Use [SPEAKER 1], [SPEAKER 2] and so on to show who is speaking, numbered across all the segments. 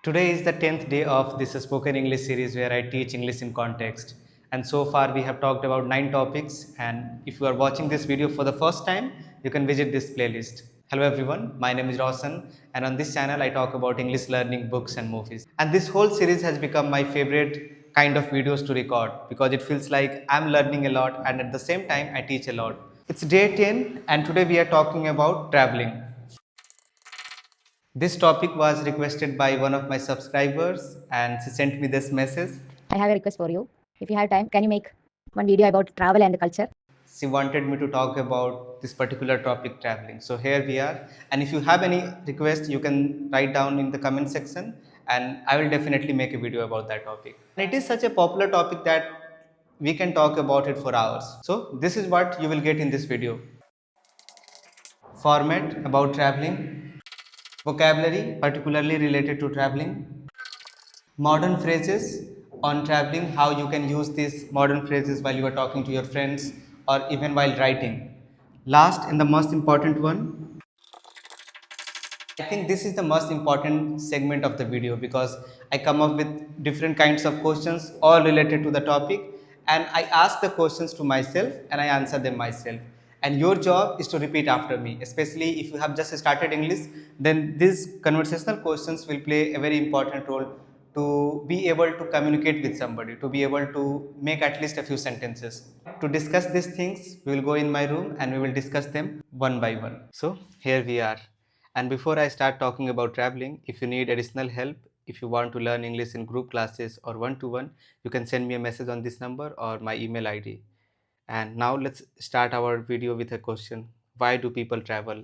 [SPEAKER 1] Today is the 10th day of this spoken English series where I teach English in context. And so far, we have talked about 9 topics. And if you are watching this video for the first time, you can visit this playlist. Hello, everyone. My name is Roshan, and on this channel, I talk about English learning, books, and movies. And this whole series has become my favorite kind of videos to record because it feels like I'm learning a lot, and at the same time, I teach a lot. It's day 10, and today we are talking about traveling. This topic was requested by one of my subscribers and she sent me this message.
[SPEAKER 2] I have a request for you. If you have time, can you make one video about travel and culture?
[SPEAKER 1] She wanted me to talk about this particular topic, traveling. So here we are. And if you have any request, you can write down in the comment section and I will definitely make a video about that topic. And it is such a popular topic that we can talk about it for hours. So this is what you will get in this video. Format about traveling, vocabulary particularly related to traveling, modern phrases on traveling, how you can use these modern phrases while you are talking to your friends or even while writing. Last and the most important one, I think this is the most important segment of the video because I come up with different kinds of questions all related to the topic and I ask the questions to myself and I answer them myself. And your job is to repeat after me, especially if you have just started English, then these conversational questions will play a very important role to be able to communicate with somebody, to be able to make at least a few sentences. To discuss these things, we will go in my room and we will discuss them one by one. So, here we are. And before I start talking about traveling, if you need additional help, if you want to learn English in group classes or one to one, you can send me a message on this number or my email ID. And now let's start our video with a question. Why do people travel?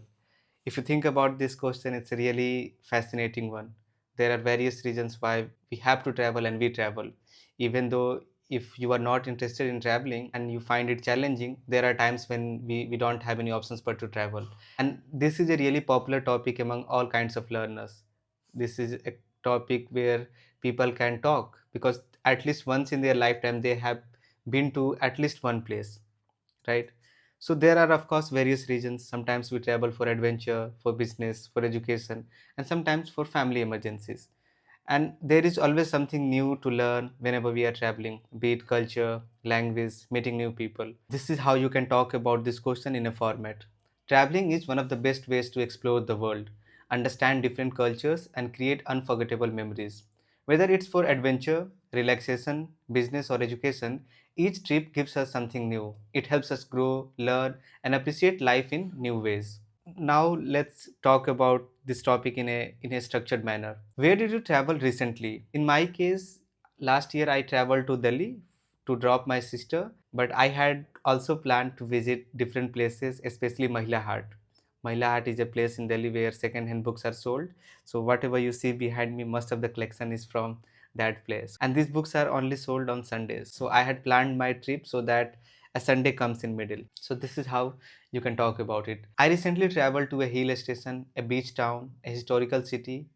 [SPEAKER 1] If you think about this question, it's a really fascinating one. There are various reasons why we have to travel and we travel. Even though if you are not interested in traveling and you find it challenging, there are times when we don't have any options but to travel. And this is a really popular topic among all kinds of learners. This is a topic where people can talk because at least once in their lifetime they have been to at least one place, right? So there are of course various reasons. Sometimes we travel for adventure, for business, for education, and sometimes for family emergencies. And there is always something new to learn whenever we are traveling, be it culture, language, meeting new people. This is how you can talk about this question in a format. Traveling is one of the best ways to explore the world, understand different cultures, and create unforgettable memories. Whether it's for adventure, relaxation, business, or education, each trip gives us something new. It helps us grow, learn, and appreciate life in new ways. Now let's talk about this topic in a structured manner. Where did you travel recently? In my case, last year I traveled to Delhi to drop my sister, but I had also planned to visit different places, especially Mahila Haat. Mahila Haat is a place in Delhi where second-hand books are sold. So whatever you see behind me, most of the collection is from that place. And these books are only sold on Sundays. So I had planned my trip so that a Sunday comes in middle. So this is how you can talk about it. I recently traveled to a hill station, a beach town, a historical city,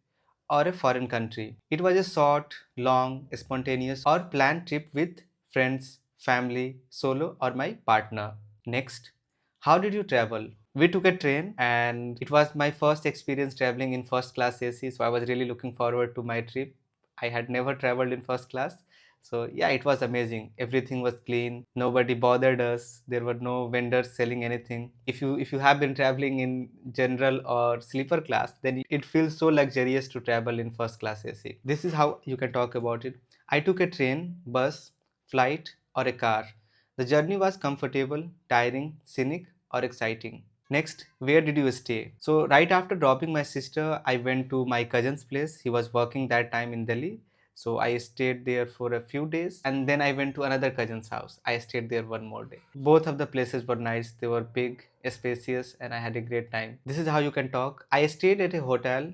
[SPEAKER 1] or a foreign country. It was a short, long, spontaneous, or planned trip with friends, family, solo, or my partner. Next, how did you travel? We took a train and it was my first experience traveling in first class AC, so I was really looking forward to my trip. I had never traveled in first class. So yeah, it was amazing. Everything was clean. Nobody bothered us. There were no vendors selling anything. If you have been traveling in general or sleeper class, then it feels so luxurious to travel in first class AC. This is how you can talk about it. I took a train, bus, flight, or a car. The journey was comfortable, tiring, scenic, or exciting. Next, where did you stay? So, right after dropping my sister, I went to my cousin's place. He was working that time in Delhi. So, I stayed there for a few days and then I went to another cousin's house. I stayed there one more day. Both of the places were nice. They were big, spacious, and I had a great time. This is how you can talk. I stayed at a hotel,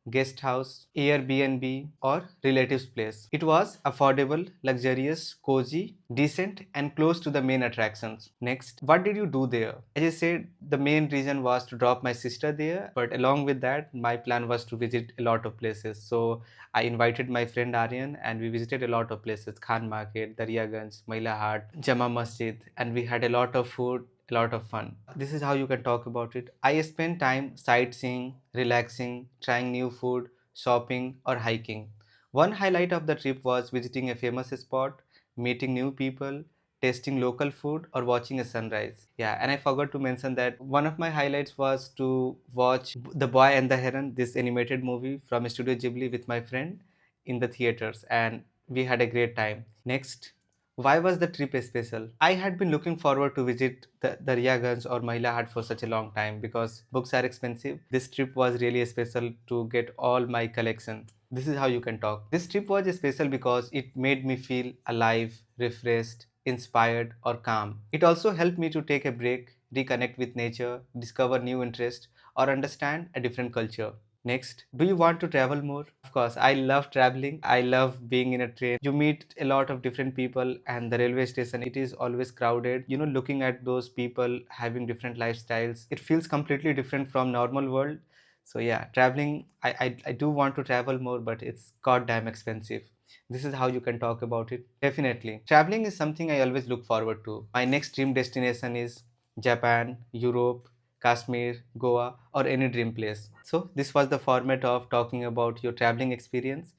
[SPEAKER 1] guest house, Airbnb, or relative's place. It was affordable, luxurious, cozy, decent, and close to the main attractions. Next, what did you do there? As I said, the main reason was to drop my sister there, but along with that, my plan was to visit a lot of places. So I invited my friend Aryan and we visited a lot of places, Khan Market, Daryaganj, Maila Haat, Jama Masjid, and we had a lot of food, a lot of fun. This is how you can talk about it. I spent time sightseeing, relaxing, trying new food, shopping, or hiking. One highlight of the trip was visiting a famous spot, meeting new people, tasting local food, or watching a sunrise. Yeah, and I forgot to mention that one of my highlights was to watch The Boy and the Heron, this animated movie from Studio Ghibli with my friend in the theaters, and we had a great time. Next, why was the trip special? I had been looking forward to visit the Daryaganj or Mahila Hat for such a long time because books are expensive. This trip was really special to get all my collection. This is how you can talk. This trip was special because it made me feel alive, refreshed, inspired, or calm. It also helped me to take a break, reconnect with nature, discover new interests, or understand a different culture. Next, do you want to travel more? Of course, I love traveling. I love being in a train. You meet a lot of different people, and the railway station, it is always crowded. You know, looking at those people having different lifestyles, it feels completely different from normal world. So yeah, traveling, I do want to travel more, but it's goddamn expensive. This is how you can talk about it. Definitely. Traveling is something I always look forward to. My next dream destination is Japan, Europe, Kashmir, Goa, or any dream place. So, this was the format of talking about your traveling experience.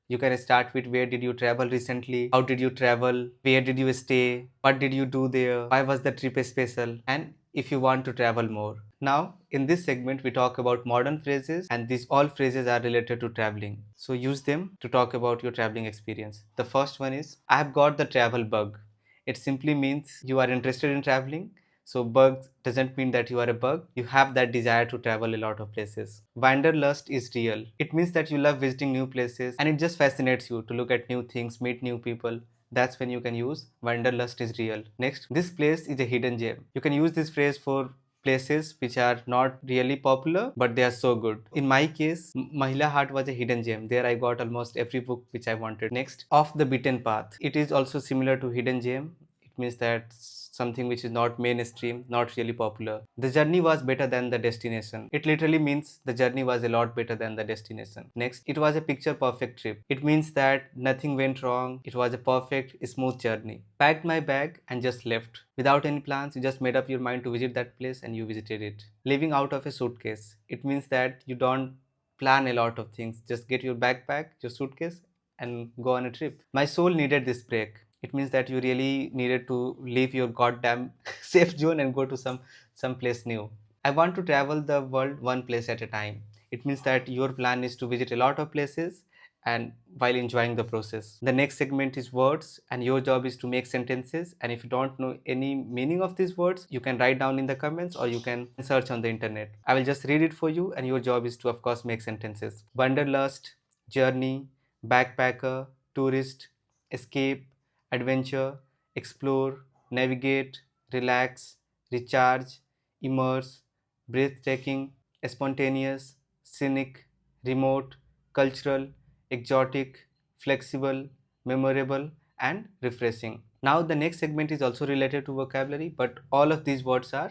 [SPEAKER 1] You can start with where did you travel recently, how did you travel, where did you stay, what did you do there, why was the trip special, and if you want to travel more. Now, in this segment, we talk about modern phrases, and these all phrases are related to traveling. So, use them to talk about your traveling experience. The first one is I have got the travel bug. It simply means you are interested in traveling. So bug doesn't mean that you are a bug. You have that desire to travel a lot of places. Wanderlust is real. It means that you love visiting new places and it just fascinates you to look at new things, meet new people. That's when you can use wanderlust is real. Next, this place is a hidden gem. You can use this phrase for places which are not really popular but they are so good. In my case, Mahila Hat was a hidden gem. There I got almost every book which I wanted. Next, off the beaten path. It is also similar to hidden gem. It means that something which is not mainstream, not really popular. The journey was better than the destination. It literally means the journey was a lot better than the destination. Next, it was a picture perfect trip. It means that nothing went wrong. It was a perfect, smooth journey. Packed my bag and just left. Without any plans, you just made up your mind to visit that place and you visited it. Living out of a suitcase. It means that you don't plan a lot of things. Just get your backpack, your suitcase, and go on a trip. My soul needed this break. It means that you really needed to leave your goddamn safe zone and go to some place new. I want to travel the world one place at a time. It means that your plan is to visit a lot of places and while enjoying the process. The next segment is words, and your job is to make sentences. And if you don't know any meaning of these words, you can write down in the comments or you can search on the internet. I will just read it for you, and your job is to, of course, make sentences. Wanderlust, journey, backpacker, tourist, escape, adventure, explore, navigate, relax, recharge, immerse, breathtaking, spontaneous, scenic, remote, cultural, exotic, flexible, memorable, and refreshing. Now, the next segment is also related to vocabulary, but all of these words are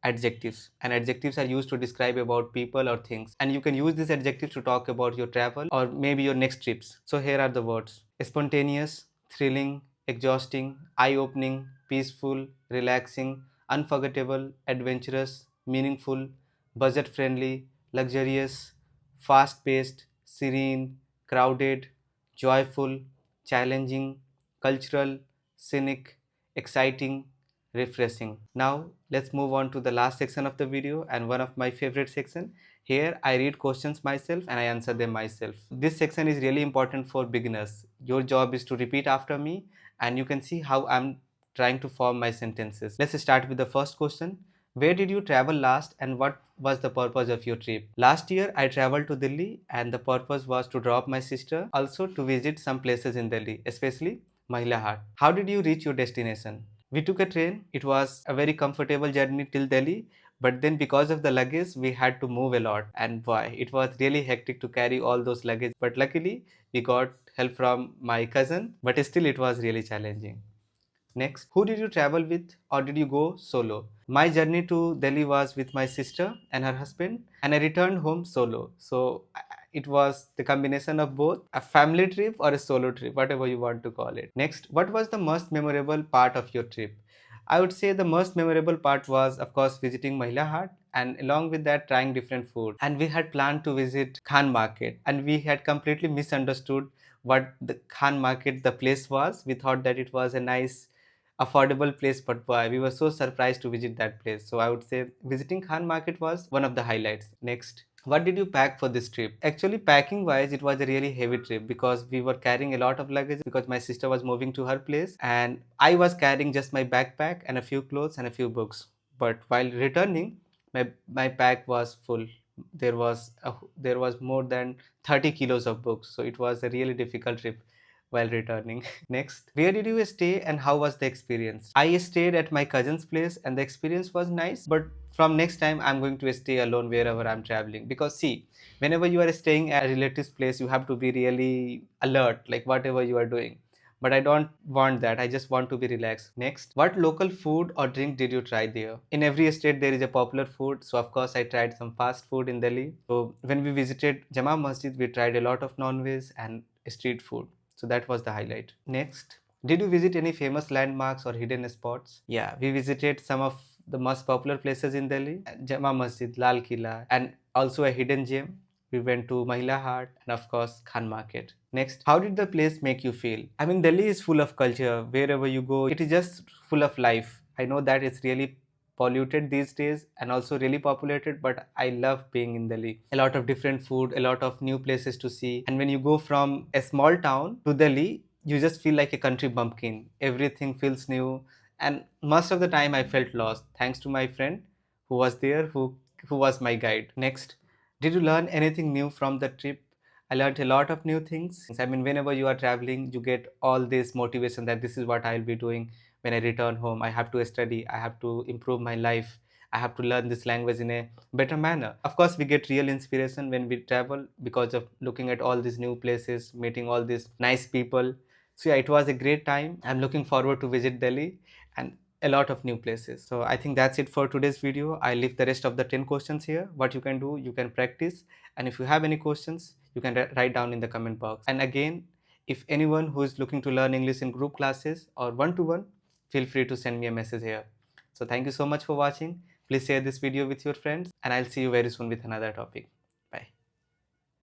[SPEAKER 1] adjectives, and adjectives are used to describe about people or things, and you can use these adjectives to talk about your travel or maybe your next trips. So here are the words: spontaneous, thrilling, exhausting, eye-opening, peaceful, relaxing, unforgettable, adventurous, meaningful, budget friendly, luxurious, fast paced, serene, crowded, joyful, challenging, cultural, scenic, exciting, refreshing. Now let's move on to the last section of the video, and one of my favorite section. Here I read questions myself and I answer them myself. This section is really important for beginners. Your job is to repeat after me and you can see how I'm trying to form my sentences. Let's start with the first question. Where did you travel last and what was the purpose of your trip? Last year I traveled to Delhi and the purpose was to drop my sister, also to visit some places in Delhi, especially Mahila Hat. How did you reach your destination? We took a train. It was a very comfortable journey till Delhi, but then because of the luggage, we had to move a lot. And boy, it was really hectic to carry all those luggage. But luckily, we got help from my cousin, but still, it was really challenging. Next, who did you travel with or did you go solo? My journey to Delhi was with my sister and her husband, and I returned home solo. So it was the combination of both a family trip or a solo trip, whatever you want to call it. Next, what was the most memorable part of your trip? I would say the most memorable part was, of course, visiting Mahila Hat and along with that trying different food. And we had planned to visit Khan Market, and we had completely misunderstood what the Khan Market the place was. We thought that it was a nice affordable place, but boy, we were so surprised to visit that place. So I would say visiting Khan Market was one of the highlights. Next, what did you pack for this trip? Actually, packing wise, it was a really heavy trip because we were carrying a lot of luggage because my sister was moving to her place and I was carrying just my backpack and a few clothes and a few books. But while returning, my pack was full. There was more than 30 kilos of books, so it was a really difficult trip while returning. Next, where did you stay and how was the experience? I stayed at my cousin's place and the experience was nice, but from next time I'm going to stay alone wherever I'm traveling, because see, whenever you are staying at a relative's place, you have to be really alert, like whatever you are doing. But I don't want that. I just want to be relaxed. Next, what local food or drink did you try there? In every state, there is a popular food. So, of course, I tried some fast food in Delhi. So, when we visited Jama Masjid, we tried a lot of non veg and street food. So, that was the highlight. Next, did you visit any famous landmarks or hidden spots? Yeah, we visited some of the most popular places in Delhi: Jama Masjid, Lal Killa, and also a hidden gem. We went to Mahila Haat and of course Khan Market. Next, how did the place make you feel? I mean, Delhi is full of culture. Wherever you go, it is just full of life. I know that it's really polluted these days and also really populated, but I love being in Delhi. A lot of different food, a lot of new places to see. And when you go from a small town to Delhi, you just feel like a country bumpkin. Everything feels new. And most of the time I felt lost, thanks to my friend who was there, who was my guide. Next, did you learn anything new from the trip? I learned a lot of new things. I mean, whenever you are traveling, you get all this motivation that this is what I'll be doing when I return home. I have to study, I have to improve my life, I have to learn this language in a better manner. Of course, we get real inspiration when we travel because of looking at all these new places, meeting all these nice people. So yeah, it was a great time. I'm looking forward to visit Delhi and a lot of new places. So I think that's it for today's video. I leave the rest of the 10 questions here. What you can do, you can practice, and if you have any questions, you can write down in the comment box. And again, if anyone who is looking to learn English in group classes or one-to-one, feel free to send me a message here. So thank you so much for watching. Please share this video with your friends and I'll see you very soon with another topic.